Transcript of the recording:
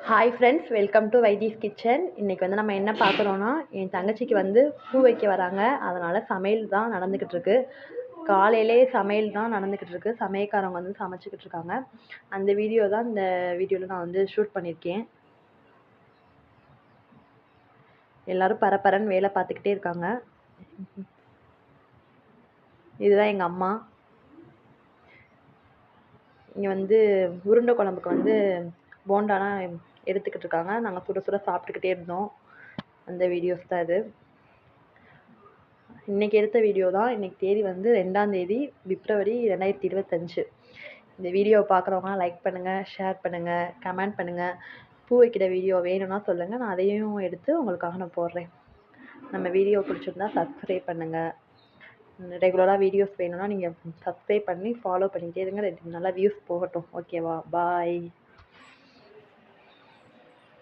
Hi friends, welcome to Vaithees kitchen. இன்றைக்கி வந்து நம்ம என்ன பார்க்குறோன்னா, என் தங்கச்சிக்கு வந்து பூ வைக்க வராங்க. அதனால் சமையல் தான் நடந்துக்கிட்டு இருக்கு. காலையிலே சமையல் தான் நடந்துக்கிட்டு இருக்கு. சமையல்காரவங்க வந்து சமைச்சிக்கிட்டு இருக்காங்க. அந்த வீடியோ தான் இந்த வீடியோவில் நான் வந்து ஷூட் பண்ணியிருக்கேன். எல்லோரும் பரபரன்னு வேலை பார்த்துக்கிட்டே இருக்காங்க. இதுதான் எங்கள் அம்மா. இங்கே வந்து உருண்டை குழம்புக்கு வந்து போண்டாலாம் எடுத்துக்கிட்டு இருக்காங்க. நாங்கள் சுட சுட சாப்பிட்டுக்கிட்டே இருந்தோம். அந்த வீடியோஸ் தான் இது. இன்றைக்கி எடுத்த வீடியோ தான். இன்றைக்கி தேதி வந்து 2ஆம் தேதி பிப்ரவரி 2025. இந்த வீடியோவை பார்க்குறவங்க லைக் பண்ணுங்கள், ஷேர் பண்ணுங்கள், கமெண்ட் பண்ணுங்கள். பூ வைக்கிற வீடியோ வேணும்னா சொல்லுங்கள், நான் அதையும் எடுத்து உங்களுக்காக நான் போடுறேன். நம்ம வீடியோ பிடிச்சிருந்தா சப்ஸ்கிரைப் பண்ணுங்கள். ரெகுலராக வீடியோஸ் வேணும்னா நீங்கள் சப்ஸ்கிரைப் பண்ணி ஃபாலோ பண்ணிக்கிட்டே இருங்க. நல்லா வியூஸ் போகட்டும். ஓகேவா? பாய்.